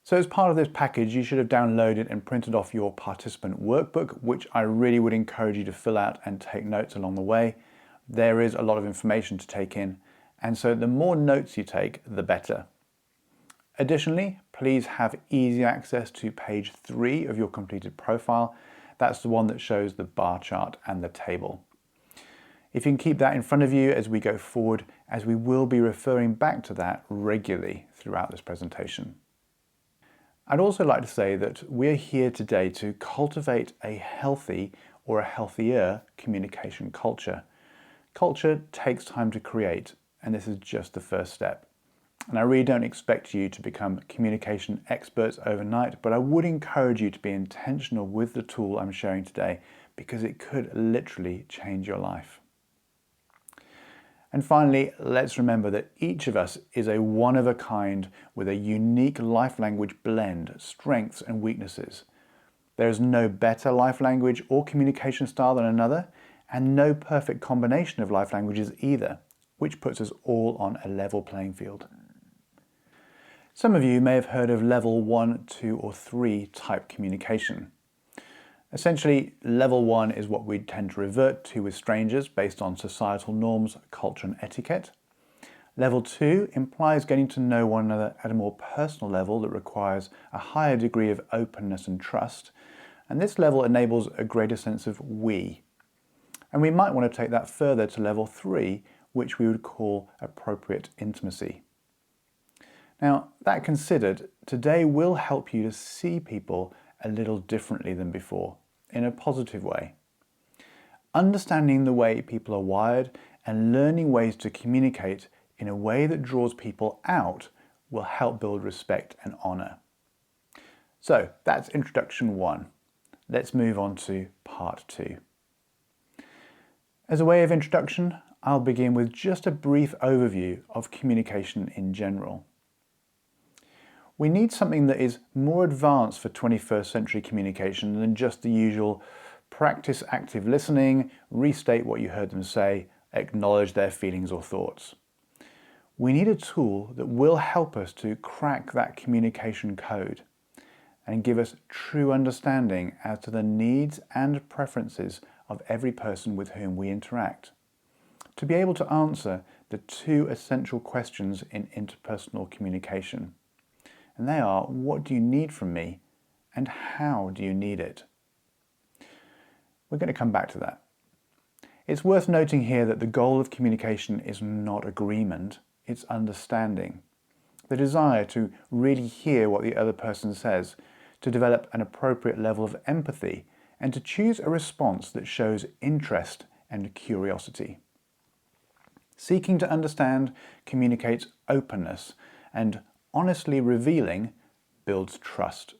So as part of this package, you should have downloaded and printed off your participant workbook, which I really would encourage you to fill out and take notes along the way. There is a lot of information to take in, and so the more notes you take, the better. Additionally, please have easy access to page 3 of your completed profile. That's the one that shows the bar chart and the table. If you can keep that in front of you as we go forward, as we will be referring back to that regularly throughout this presentation. I'd also like to say that we're here today to cultivate a healthy or a healthier communication culture. Culture takes time to create, and this is just the first step. And I really don't expect you to become communication experts overnight, but I would encourage you to be intentional with the tool I'm sharing today, because it could literally change your life. And finally, let's remember that each of us is a one-of-a-kind with a unique life language blend, strengths and weaknesses. There is no better life language or communication style than another, and no perfect combination of life languages either, which puts us all on a level playing field. Some of you may have heard of level 1, 2, or 3 type communication. Essentially, level 1 is what we tend to revert to with strangers based on societal norms, culture, and etiquette. Level 2 implies getting to know one another at a more personal level that requires a higher degree of openness and trust, and this level enables a greater sense of we. And we might want to take that further to level 3, which we would call appropriate intimacy. Now, that considered, today will help you to see people a little differently than before, in a positive way. Understanding the way people are wired and learning ways to communicate in a way that draws people out will help build respect and honour. So, that's introduction 1. Let's move on to part 2. As a way of introduction, I'll begin with just a brief overview of communication in general. We need something that is more advanced for 21st century communication than just the usual practice active listening, restate what you heard them say, acknowledge their feelings or thoughts. We need a tool that will help us to crack that communication code and give us true understanding as to the needs and preferences of every person with whom we interact. To be able to answer the 2 essential questions in interpersonal communication. And they are, what do you need from me, and how do you need it? We're going to come back to that. It's worth noting here that the goal of communication is not agreement, it's understanding. The desire to really hear what the other person says, to develop an appropriate level of empathy, and to choose a response that shows interest and curiosity. Seeking to understand communicates openness, and honestly revealing builds trust.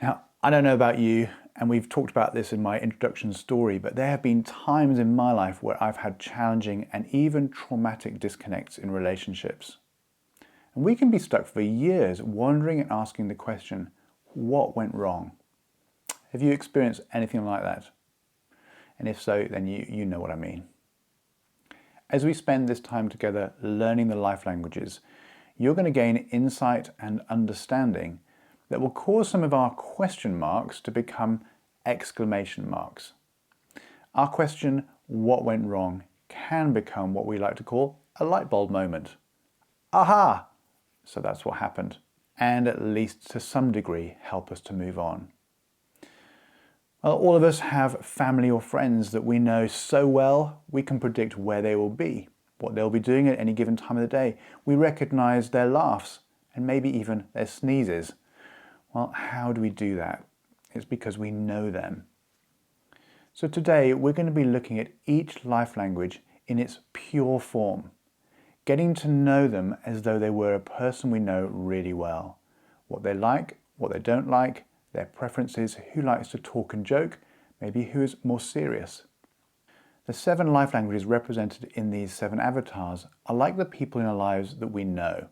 Now, I don't know about you, and we've talked about this in my introduction story, but there have been times in my life where I've had challenging and even traumatic disconnects in relationships. And we can be stuck for years wondering and asking the question, what went wrong? Have you experienced anything like that? And if so, then you know what I mean. As we spend this time together learning the life languages, you're going to gain insight and understanding that will cause some of our question marks to become exclamation marks. Our question, what went wrong, can become what we like to call a light bulb moment. Aha! So that's what happened, and at least to some degree help us to move on. Well, all of us have family or friends that we know so well we can predict where they will be, what they'll be doing at any given time of the day. We recognize their laughs and maybe even their sneezes. Well, how do we do that? It's because we know them. So today we're going to be looking at each life language in its pure form, getting to know them as though they were a person we know really well. What they like, what they don't like, their preferences, who likes to talk and joke, maybe who is more serious. The 7 life languages represented in these 7 avatars are like the people in our lives that we know.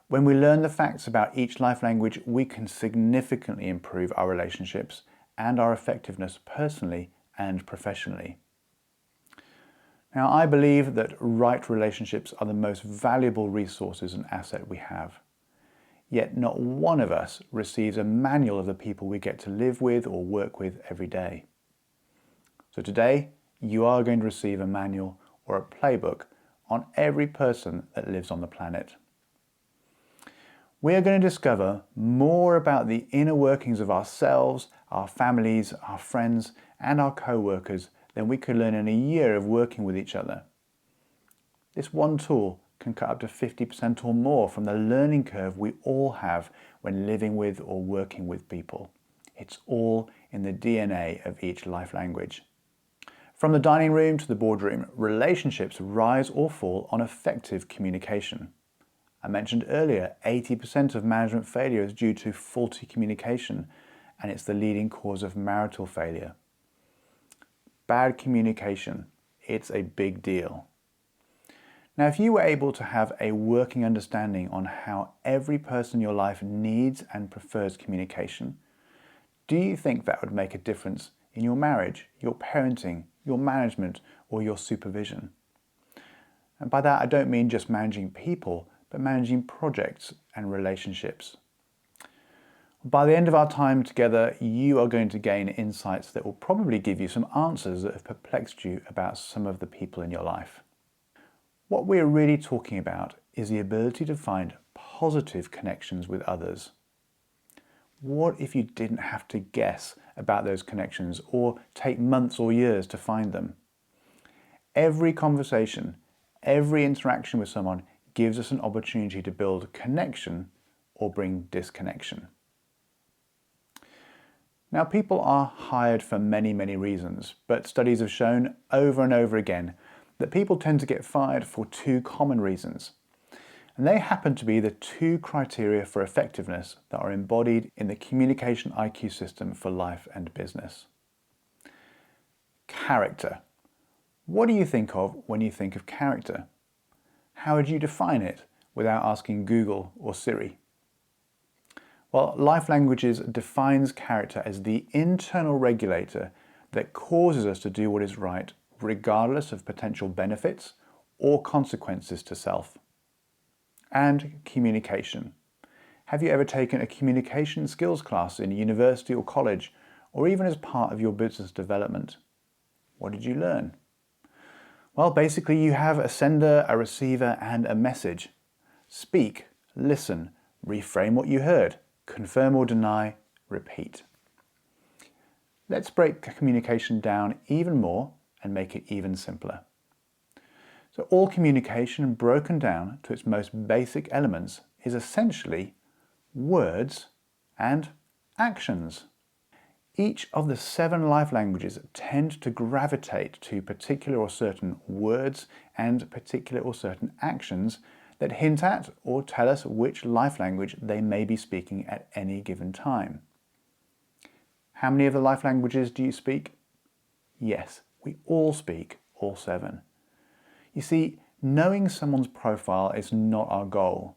When we learn the facts about each life language, we can significantly improve our relationships and our effectiveness personally and professionally. Now, I believe that right relationships are the most valuable resources and asset we have. yet not one of us receives a manual of the people we get to live with or work with every day. So today, you are going to receive a manual or a playbook on every person that lives on the planet. We are going to discover more about the inner workings of ourselves, our families, our friends, and our co-workers than we could learn in a year of working with each other. This one tool can cut up to 50% or more from the learning curve we all have when living with or working with people. It's all in the DNA of each life language. From the dining room to the boardroom, relationships rise or fall on effective communication. I mentioned earlier, 80% of management failure is due to faulty communication, and it's the leading cause of marital failure. Bad communication, it's a big deal. Now, if you were able to have a working understanding on how every person in your life needs and prefers communication, do you think that would make a difference in your marriage, your parenting, your management, or your supervision? And by that, I don't mean just managing people, but managing projects and relationships. By the end of our time together, you are going to gain insights that will probably give you some answers that have perplexed you about some of the people in your life. What we're really talking about is the ability to find positive connections with others. What if you didn't have to guess about those connections or take months or years to find them? Every conversation, every interaction with someone gives us an opportunity to build connection or bring disconnection. Now, people are hired for many, many reasons, but studies have shown over and over again that people tend to get fired for two common reasons. And they happen to be the two criteria for effectiveness that are embodied in the communication IQ system for life and business. Character. What do you think of when you think of character? How would you define it without asking Google or Siri? Well, Life Languages defines character as the internal regulator that causes us to do what is right, regardless of potential benefits or consequences to self. And communication. Have you ever taken a communication skills class in university or college, or even as part of your business development? What did you learn? Well, basically you have a sender, a receiver, and a message. Speak, listen, reframe what you heard, confirm or deny, repeat. Let's break communication down even more and make it even simpler. So all communication broken down to its most basic elements is essentially words and actions. Each of the 7 life languages tend to gravitate to particular or certain words and particular or certain actions that hint at or tell us which life language they may be speaking at any given time. How many of the life languages do you speak? Yes, we all speak all 7. You see, knowing someone's profile is not our goal.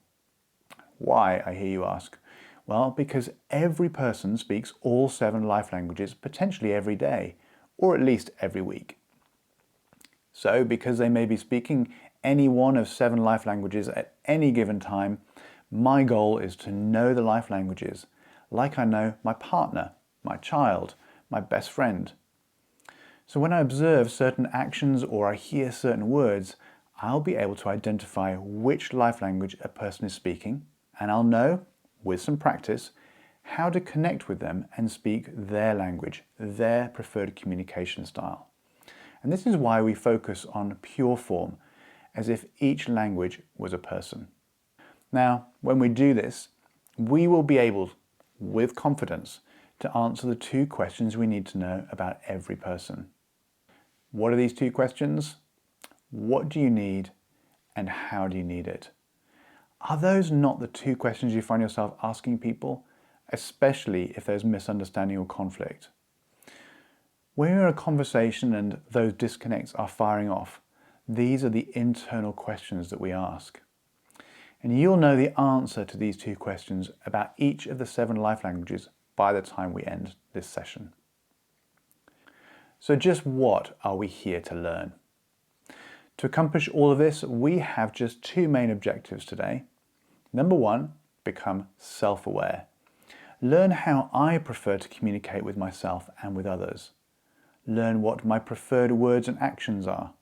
Why, I hear you ask? Well, because every person speaks all 7 life languages potentially every day, or at least every week. So, because they may be speaking any one of 7 life languages at any given time, my goal is to know the life languages like I know my partner, my child, my best friend. So when I observe certain actions or I hear certain words, I'll be able to identify which life language a person is speaking, and I'll know, with some practice, how to connect with them and speak their language, their preferred communication style. And this is why we focus on pure form, as if each language was a person. Now, when we do this, we will be able, with confidence, to answer the 2 questions we need to know about every person. What are these 2 questions? What do you need, and how do you need it? Are those not the 2 questions you find yourself asking people, especially if there's misunderstanding or conflict? When you're in a conversation and those disconnects are firing off, these are the internal questions that we ask. And you'll know the answer to these 2 questions about each of the 7 life languages by the time we end this session. So just what are we here to learn? To accomplish all of this, we have just 2 main objectives today. Number 1 become self-aware. Learn how I prefer to communicate with myself and with others. Learn what my preferred words and actions are.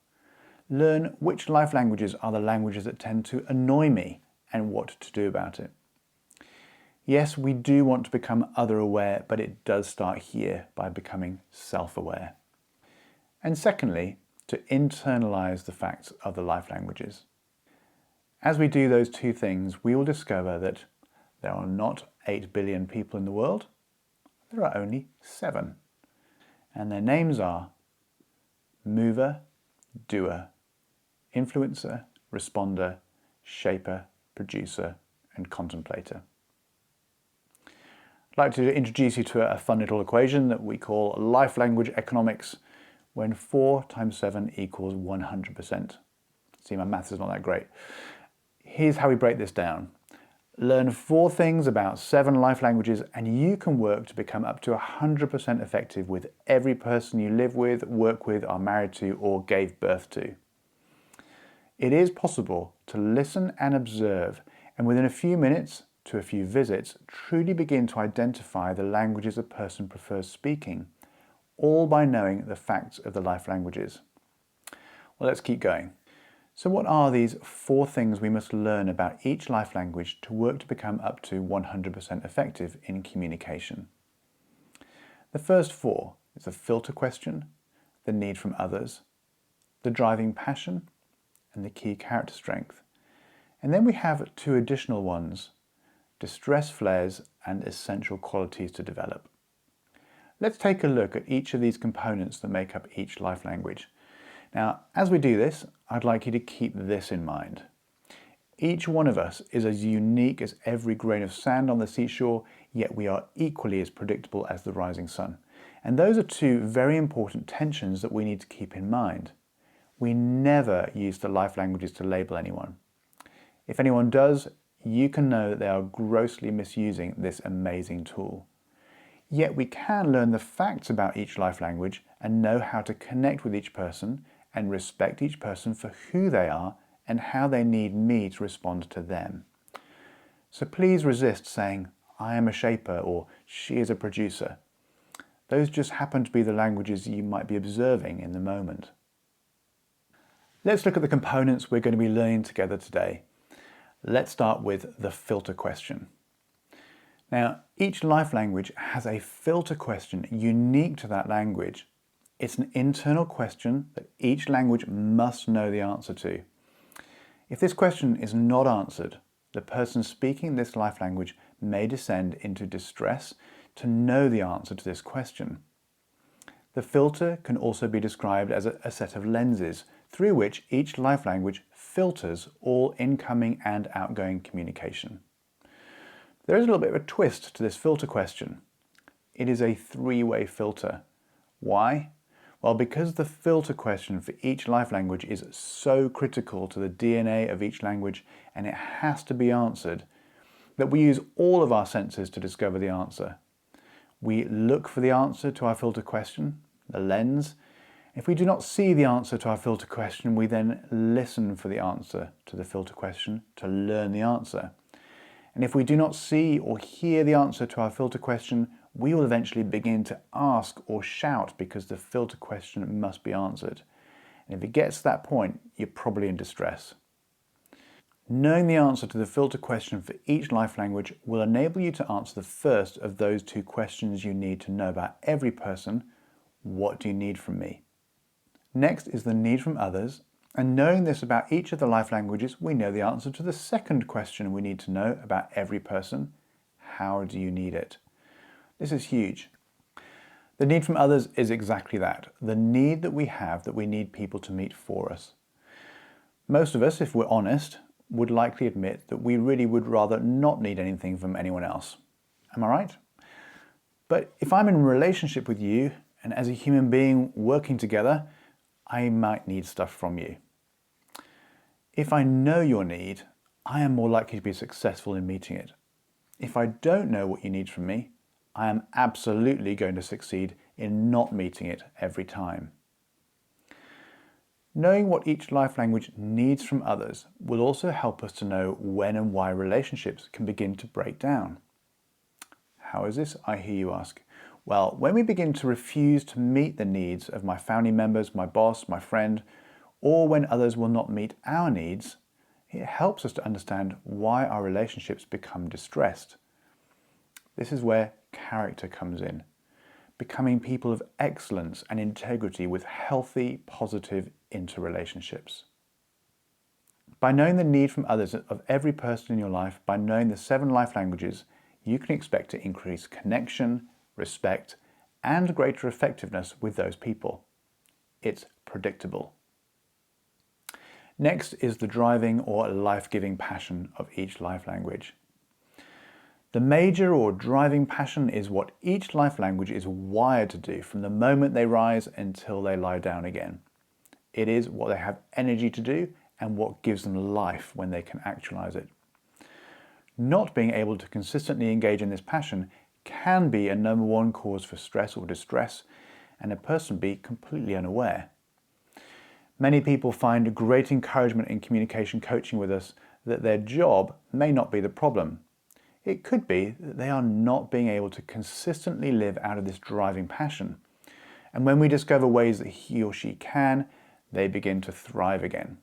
Learn which life languages are the languages that tend to annoy me and what to do about it. Yes, we do want to become other-aware, but it does start here by becoming self-aware. And secondly, to internalize the facts of the life languages. As we do those two things, we will discover that there are not 8 billion people in the world, there are only 7. And their names are mover, doer, influencer, responder, shaper, producer, and contemplator. I'd like to introduce you to a fun little equation that we call life language economics, when 4 times 7 equals 100%. See, my maths is not that great. Here's how we break this down. Learn 4 things about 7 life languages and you can work to become up to 100% effective with every person you live with, work with, are married to, or gave birth to. It is possible to listen and observe, and within a few minutes to a few visits, truly begin to identify the languages a person prefers speaking, all by knowing the facts of the life languages. Well, let's keep going. So what are these 4 things we must learn about each life language to work to become up to 100% effective in communication? The first 4 is the filter question, the need from others, the driving passion, and the key character strength. And then we have 2 additional ones, distress flares and essential qualities to develop. Let's take a look at each of these components that make up each life language. Now, as we do this, I'd like you to keep this in mind. Each one of us is as unique as every grain of sand on the seashore, yet we are equally as predictable as the rising sun. And those are 2 very important tensions that we need to keep in mind. We never use the life languages to label anyone. If anyone does, you can know that they are grossly misusing this amazing tool. Yet we can learn the facts about each life language and know how to connect with each person and respect each person for who they are and how they need me to respond to them. So please resist saying, I am a shaper or she is a producer. Those just happen to be the languages you might be observing in the moment. Let's look at the components we're going to be learning together today. Let's start with the filter question. Now, each life language has a filter question unique to that language. It's an internal question that each language must know the answer to. If this question is not answered, the person speaking this life language may descend into distress to know the answer to this question. The filter can also be described as a set of lenses through which each life language filters all incoming and outgoing communication. There is a little bit of a twist to this filter question. It is a 3-way filter. Why? Well, because the filter question for each life language is so critical to the DNA of each language and it has to be answered, that we use all of our senses to discover the answer. We look for the answer to our filter question, the lens. If we do not see the answer to our filter question, we then listen for the answer to the filter question to learn the answer. And if we do not see or hear the answer to our filter question, we will eventually begin to ask or shout because the filter question must be answered. And if it gets to that point, you're probably in distress. Knowing the answer to the filter question for each life language will enable you to answer the first of those 2 questions you need to know about every person. What do you need from me? Next is the need from others, and knowing this about each of the life languages, we know the answer to the second question we need to know about every person. How do you need it? This is huge. The need from others is exactly that, the need that we have that we need people to meet for us. Most of us, if we're honest, would likely admit that we really would rather not need anything from anyone else. Am I right? But if I'm in a relationship with you, and as a human being working together, I might need stuff from you. If I know your need, I am more likely to be successful in meeting it. If I don't know what you need from me, I am absolutely going to succeed in not meeting it every time. Knowing what each life language needs from others will also help us to know when and why relationships can begin to break down. How is this, I hear you ask? Well, when we begin to refuse to meet the needs of my family members, my boss, my friend, or when others will not meet our needs, it helps us to understand why our relationships become distressed. This is where character comes in, becoming people of excellence and integrity with healthy, positive interrelationships. By knowing the need from others of every person in your life, by knowing the 7 life languages, you can expect to increase connection, respect, and greater effectiveness with those people. It's predictable. Next is the driving or life-giving passion of each life language. The major or driving passion is what each life language is wired to do from the moment they rise until they lie down again. It is what they have energy to do and what gives them life when they can actualize it. Not being able to consistently engage in this passion can be a number 1 cause for stress or distress, and a person be completely unaware. Many people find great encouragement in communication coaching with us that their job may not be the problem. It could be that they are not being able to consistently live out of this driving passion. And when we discover ways that he or she can, they begin to thrive again.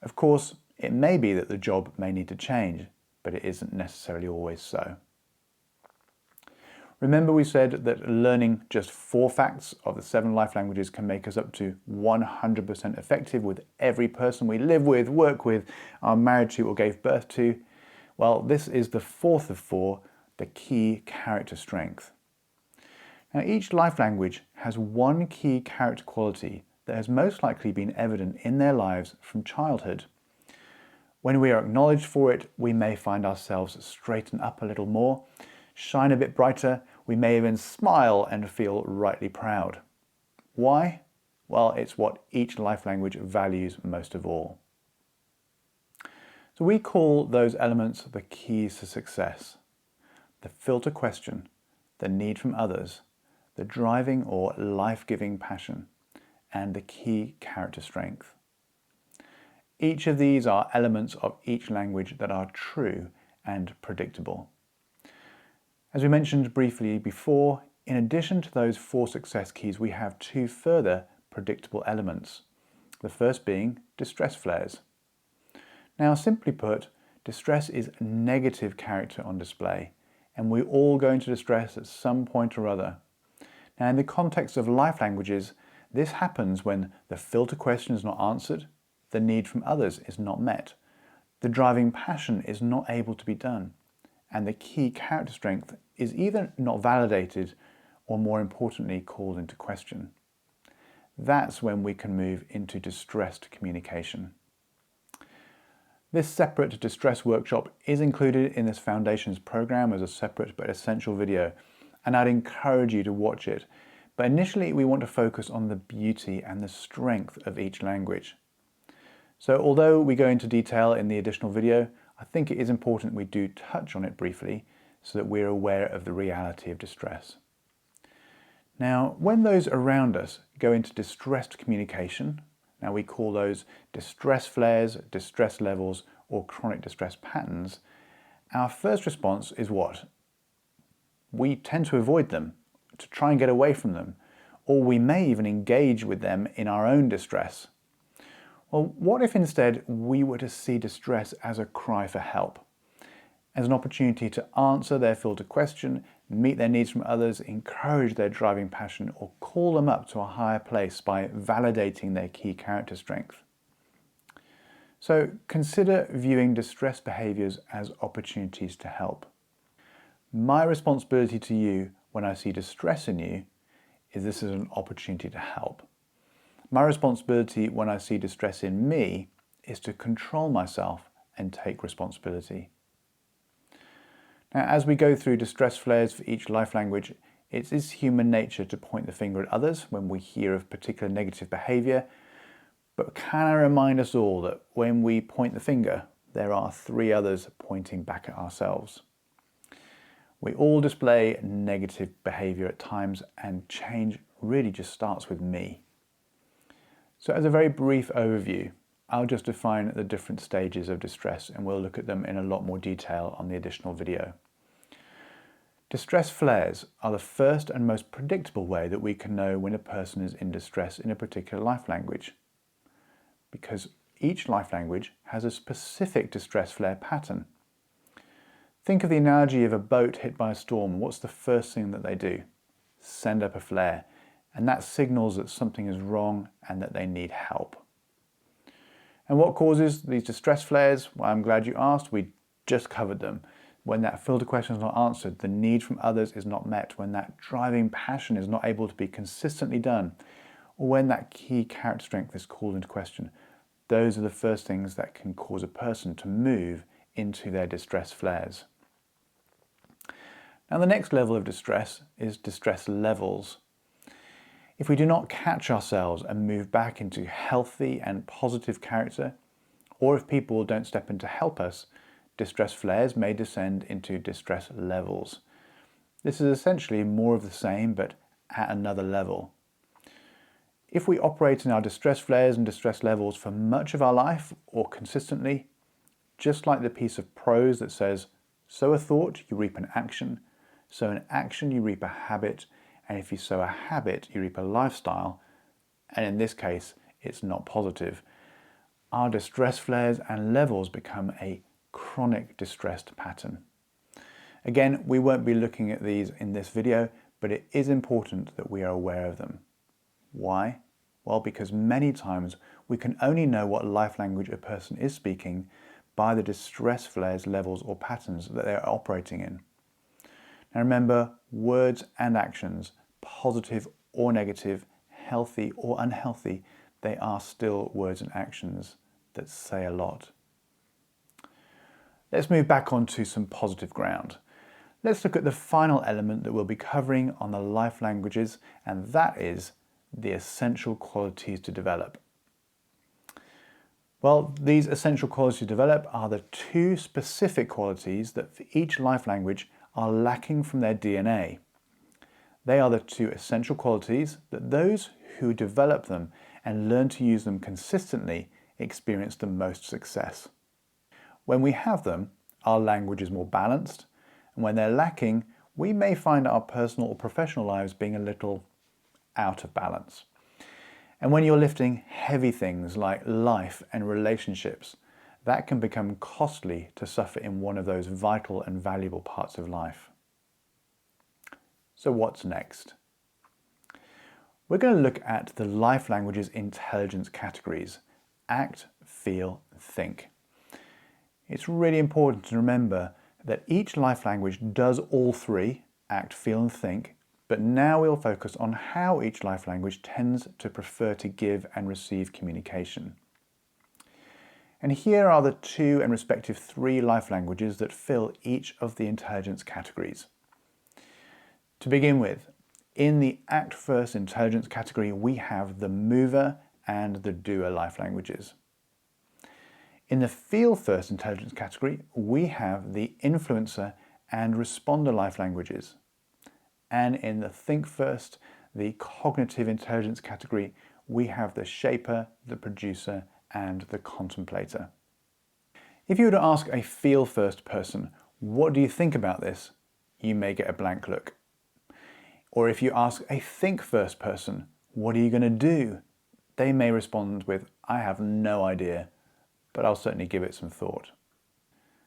Of course, it may be that the job may need to change, but it isn't necessarily always so. Remember we said that learning just 4 facts of the 7 life languages can make us up to 100% effective with every person we live with, work with, are married to, or gave birth to? Well, this is the 4th of 4, the key character strength. Now, each life language has one key character quality that has most likely been evident in their lives from childhood. When we are acknowledged for it, we may find ourselves straighten up a little more, shine a bit brighter, we may even smile and feel rightly proud. Why? Well, it's what each life language values most of all. So we call those elements the keys to success. The filter question, the need from others, the driving or life-giving passion, and the key character strength. Each of these are elements of each language that are true and predictable. As we mentioned briefly before, in addition to those 4 success keys, we have 2 further predictable elements. The first being distress flares. Now, simply put, distress is negative character on display, and we all go into distress at some point or other. Now, in the context of life languages, this happens when the filter question is not answered, the need from others is not met, the driving passion is not able to be done, and the key character strength is either not validated or, more importantly, called into question. That's when we can move into distressed communication. This separate distress workshop is included in this Foundations program as a separate but essential video, and I'd encourage you to watch it. But initially, we want to focus on the beauty and the strength of each language. So although we go into detail in the additional video, I think it is important we do touch on it briefly so that we're aware of the reality of distress. Now, when those around us go into distressed communication, now we call those distress flares, distress levels, or chronic distress patterns, our first response is what? We tend to avoid them, to try and get away from them, or we may even engage with them in our own distress. Well, what if instead we were to see distress as a cry for help, as an opportunity to answer their filter question, meet their needs from others, encourage their driving passion, or call them up to a higher place by validating their key character strength? So consider viewing distress behaviors as opportunities to help. My responsibility to you when I see distress in you is this is an opportunity to help. My responsibility when I see distress in me is to control myself and take responsibility. Now, as we go through distress flares for each life language, it is human nature to point the finger at others when we hear of particular negative behavior. But can I remind us all that when we point the finger, there are 3 others pointing back at ourselves. We all display negative behavior at times, and change really just starts with me. So as a very brief overview, I'll just define the different stages of distress and we'll look at them in a lot more detail on the additional video. Distress flares are the first and most predictable way that we can know when a person is in distress in a particular life language, because each life language has a specific distress flare pattern. Think of the analogy of a boat hit by a storm. What's the first thing that they do? Send up a flare, and that signals that something is wrong and that they need help. And what causes these distress flares? Well, I'm glad you asked. We just covered them. When that filter question is not answered, the need from others is not met, when that driving passion is not able to be consistently done, or when that key character strength is called into question, those are the first things that can cause a person to move into their distress flares. Now, the next level of distress is distress levels. If we do not catch ourselves and move back into healthy and positive character, or if people don't step in to help us, distress flares may descend into distress levels. This is essentially more of the same, but at another level. If we operate in our distress flares and distress levels for much of our life or consistently, just like the piece of prose that says, sow a thought, you reap an action, sow an action, you reap a habit, and if you sow a habit, you reap a lifestyle, and in this case, it's not positive. Our distress flares and levels become a chronic distressed pattern. Again, we won't be looking at these in this video, but it is important that we are aware of them. Why? Well, because many times we can only know what life language a person is speaking by the distress flares, levels, or patterns that they are operating in. Now remember, words and actions, positive or negative, healthy or unhealthy, they are still words and actions that say a lot. Let's move back onto some positive ground. Let's look at the final element that we'll be covering on the life languages, and that is the essential qualities to develop. Well, these essential qualities to develop are the two specific qualities that for each life language are lacking from their DNA. They are the two essential qualities that those who develop them and learn to use them consistently experience the most success. When we have them, our language is more balanced, and when they're lacking, we may find our personal or professional lives being a little out of balance. And when you're lifting heavy things like life and relationships, that can become costly to suffer in one of those vital and valuable parts of life. So what's next? We're going to look at the life languages intelligence categories: act, feel, think. It's really important to remember that each life language does all three, act, feel, and think, but now we'll focus on how each life language tends to prefer to give and receive communication. And here are the 2 and respective 3 life languages that fill each of the intelligence categories. To begin with, in the act first intelligence category, we have the mover and the doer life languages. In the feel first intelligence category, we have the influencer and responder life languages. And in the think first, the cognitive intelligence category, we have the shaper, the producer, and the contemplator. If you were to ask a feel first person, what do you think about this? You may get a blank look. Or if you ask a think first person, what are you going to do? They may respond with, I have no idea, but I'll certainly give it some thought.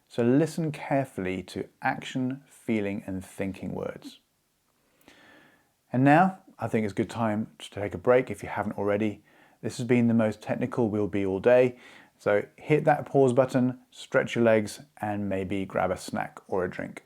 So listen carefully to action, feeling, and thinking words. And now, I think it's a good time to take a break if you haven't already. This has been the most technical we'll be all day, so hit that pause button, stretch your legs, and maybe grab a snack or a drink.